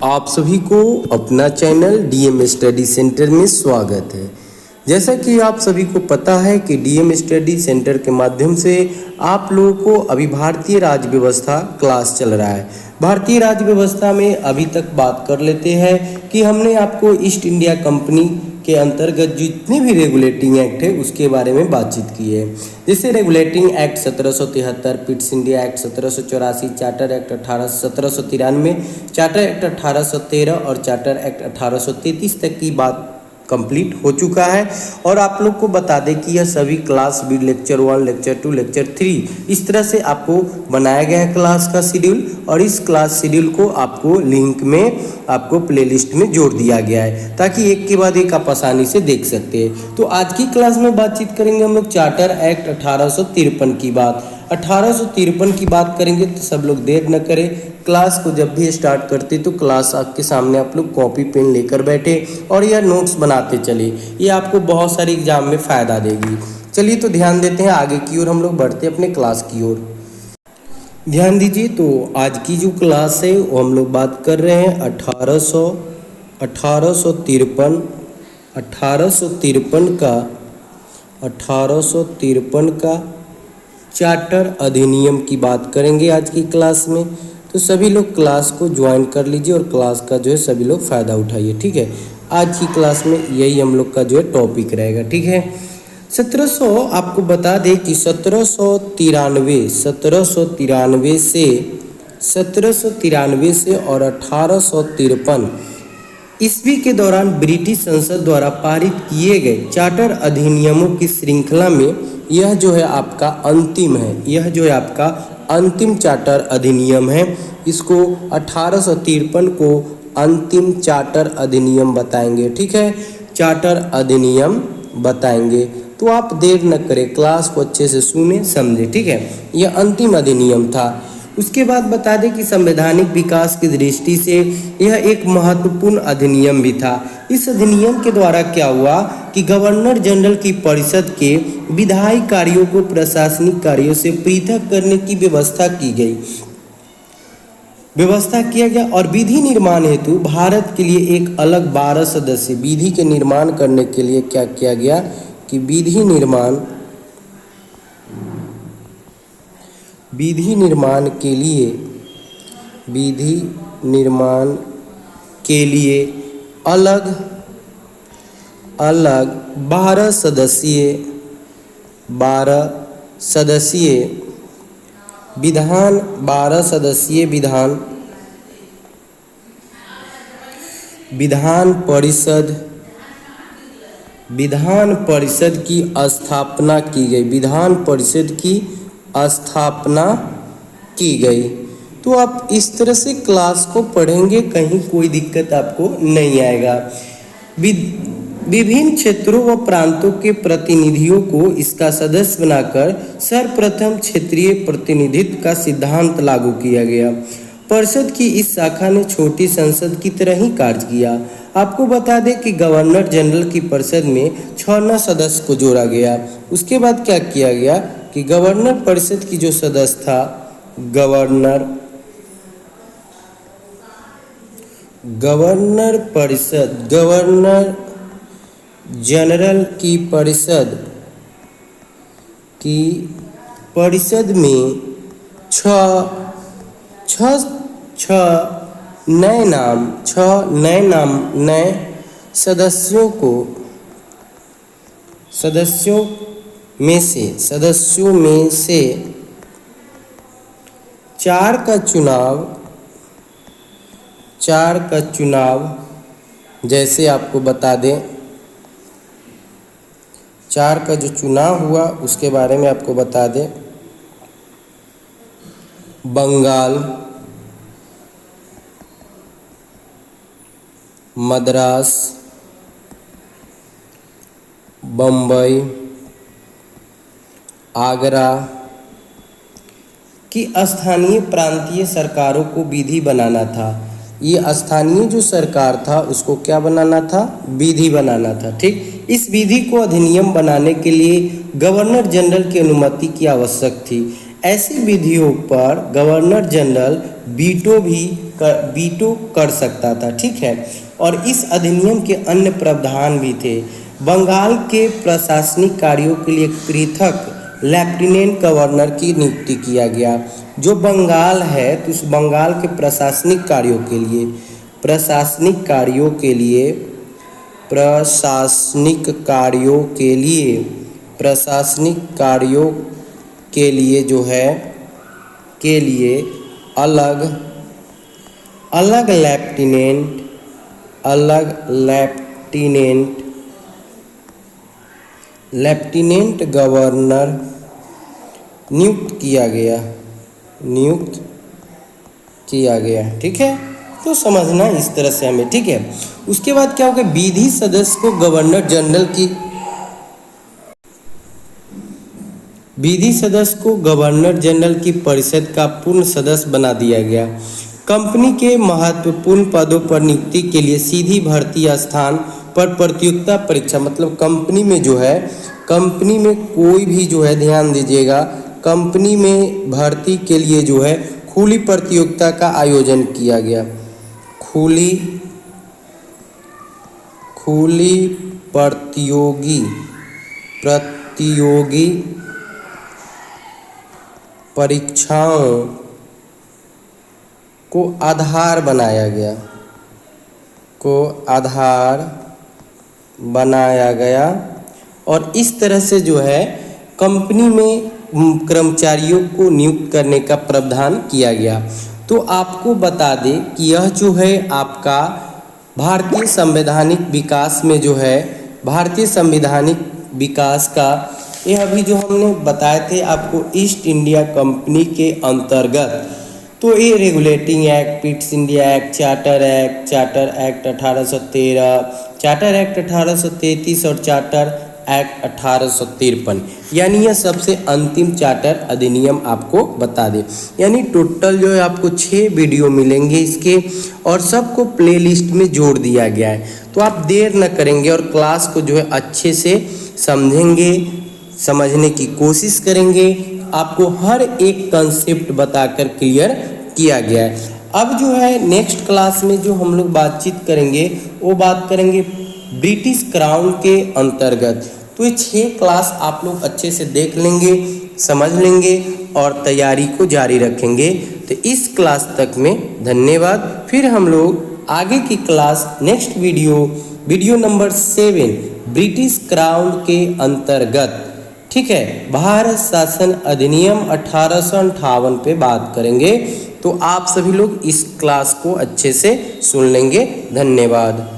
आप सभी को अपना चैनल डीएम स्टडी सेंटर में स्वागत है। जैसा कि आप सभी को पता है कि डीएम स्टडी सेंटर के माध्यम से आप लोगों को अभी भारतीय राज्य व्यवस्था क्लास चल रहा है। भारतीय राज्य व्यवस्था में अभी तक बात कर लेते हैं कि हमने आपको ईस्ट इंडिया कंपनी के अंतर्गत जितने भी रेगुलेटिंग एक्ट है उसके बारे में बातचीत की है। जैसे regulating act 1773, Pitt's India act 1784, charter act 1793, charter act 1813 और चार्टर एक्ट 1833 तक की बात कंप्लीट हो चुका है। और आप लोग को बता दें कि यह सभी क्लास भी लेक्चर 1, लेक्चर 2, लेक्चर 3 इस तरह से आपको बनाया गया है क्लास का शेड्यूल। और इस क्लास शेड्यूल को आपको लिंक में आपको प्लेलिस्ट में जोड़ दिया गया है ताकि एक के बाद एक आप आसानी से देख सकते हैं। तो आज की क्लास में बातचीत करेंगे हम लोग चार्टर एक्ट 1853 की बात। 1853 की बात करेंगे तो सब लोग देर न करें, क्लास को जब भी स्टार्ट करते तो क्लास आपके सामने आप लोग कॉपी पेन लेकर बैठे और यह नोट्स बनाते चले। ये आपको बहुत सारी एग्जाम में फ़ायदा देगी। चलिए तो ध्यान देते हैं आगे की ओर, हम लोग बढ़ते अपने क्लास की ओर। ध्यान दीजिए, तो आज की जो क्लास है वो हम लोग बात कर रहे हैं 1853 का चार्टर अधिनियम की बात करेंगे आज की क्लास में। तो सभी लोग क्लास को ज्वाइन कर लीजिए और क्लास का जो है सभी लोग फ़ायदा उठाइए, ठीक है। आज की क्लास में यही हम लोग का जो है टॉपिक रहेगा, ठीक है। 1700 आपको बता दें कि 1793 से और 1853 ईस्वी के दौरान ब्रिटिश संसद द्वारा पारित किए गए चार्टर अधिनियमों की श्रृंखला में यह जो है आपका अंतिम है। यह जो है आपका अंतिम चार्टर अधिनियम है। इसको 1853 को अंतिम चार्टर अधिनियम बताएंगे, ठीक है। चार्टर अधिनियम बताएंगे, तो आप देर न करें, क्लास को अच्छे से सुने समझे, ठीक है। यह अंतिम अधिनियम था। उसके बाद बता दें कि संवैधानिक विकास की दृष्टि से यह एक महत्वपूर्ण अधिनियम भी था। इस अधिनियम के द्वारा क्या हुआ कि गवर्नर जनरल की परिषद के विधायी कार्यों को प्रशासनिक कार्यों से पृथक करने की व्यवस्था किया गया और विधि निर्माण हेतु भारत के लिए एक अलग 12 सदस्य विधि के निर्माण करने के लिए क्या किया गया कि विधि निर्माण के लिए अलग 12 सदस्यीय विधान परिषद की स्थापना की गई। तो आप इस तरह से क्लास को पढ़ेंगे, कहीं कोई दिक्कत आपको नहीं आएगा। विभिन्न क्षेत्रों व प्रांतों के प्रतिनिधियों को इसका सदस्य बनाकर सर्वप्रथम क्षेत्रीय प्रतिनिधित्व का सिद्धांत लागू किया गया। परिषद की इस शाखा ने छोटी संसद की तरह ही कार्य किया। आपको बता दें कि गवर्नर जनरल की परिषद में 6 सदस्य को जोड़ा गया। उसके बाद क्या किया गया कि गवर्नर परिषद की जो सदस्य था, गवर्नर जनरल की परिषद में 6 नए सदस्यों में से 4 का चुनाव जैसे आपको बता दें, 4 का जो चुनाव हुआ उसके बारे में आपको बता दें। बंगाल, मद्रास, बम्बई, आगरा की स्थानीय प्रांतीय सरकारों को विधि बनाना था। ये स्थानीय जो सरकार था उसको क्या बनाना था? विधि बनाना था। ठीक, इस विधि को अधिनियम बनाने के लिए गवर्नर जनरल की अनुमति की आवश्यक थी। ऐसी विधियों पर गवर्नर जनरल वीटो भी वीटो कर सकता था, ठीक है। और इस अधिनियम के अन्य प्रावधान भी थे। बंगाल के प्रशासनिक कार्यों के लिए पृथक लेफ्टिनेंट गवर्नर की नियुक्ति किया गया। जो बंगाल है तो उस बंगाल के प्रशासनिक कार्यों के लिए प्रशासनिक कार्यों के लिए प्रशासनिक कार्यों के लिए प्रशासनिक कार्यों के लिए जो है के लिए अलग अलग लेफ्टिनेंट गवर्नर नियुक्त किया गया, ठीक है। तो समझना इस तरह से हमें, ठीक है। उसके बाद क्या होगा, विधि सदस्य को गवर्नर जनरल की परिषद का पूर्ण सदस्य बना दिया गया। कंपनी के महत्वपूर्ण पदों पर नियुक्ति के लिए सीधी भर्ती स्थान पर प्रतियोगिता परीक्षा, मतलब कंपनी में जो है, कंपनी में कोई भी जो है, ध्यान दीजिएगा, कंपनी में भर्ती के लिए जो है खुली प्रतियोगिता का आयोजन किया गया। खुली प्रतियोगी परीक्षाओं को आधार बनाया गया और इस तरह से जो है कंपनी में कर्मचारियों को नियुक्त करने का प्रावधान किया गया। तो आपको बता दें कि यह जो है आपका भारतीय संवैधानिक विकास में जो है, भारतीय संवैधानिक विकास का यह अभी जो हमने बताए थे आपको ईस्ट इंडिया कंपनी के अंतर्गत, तो ये regulating act, Pitt's India act, charter act 1813, charter act 1833 और चार्टर एक्ट 1853, यानी यह सबसे अंतिम चार्टर अधिनियम आपको बता दे। यानी टोटल जो है आपको 6 वीडियो मिलेंगे इसके, और सबको प्लेलिस्ट में जोड़ दिया गया है। तो आप देर न करेंगे और क्लास को जो है अच्छे से समझेंगे, समझने की कोशिश करेंगे। आपको हर एक कंसेप्ट बताकर क्लियर किया गया है। अब जो है नेक्स्ट क्लास में जो हम लोग बातचीत करेंगे वो बात करेंगे ब्रिटिश क्राउन के अंतर्गत। तो ये 6 क्लास आप लोग अच्छे से देख लेंगे, समझ लेंगे और तैयारी को जारी रखेंगे। तो इस क्लास तक में धन्यवाद। फिर हम लोग आगे की class next video number 7 British crown के अंतर्गत, ठीक है, भारत शासन अधिनियम 1858 पे बात करेंगे। तो आप सभी लोग इस क्लास को अच्छे से सुन लेंगे। धन्यवाद।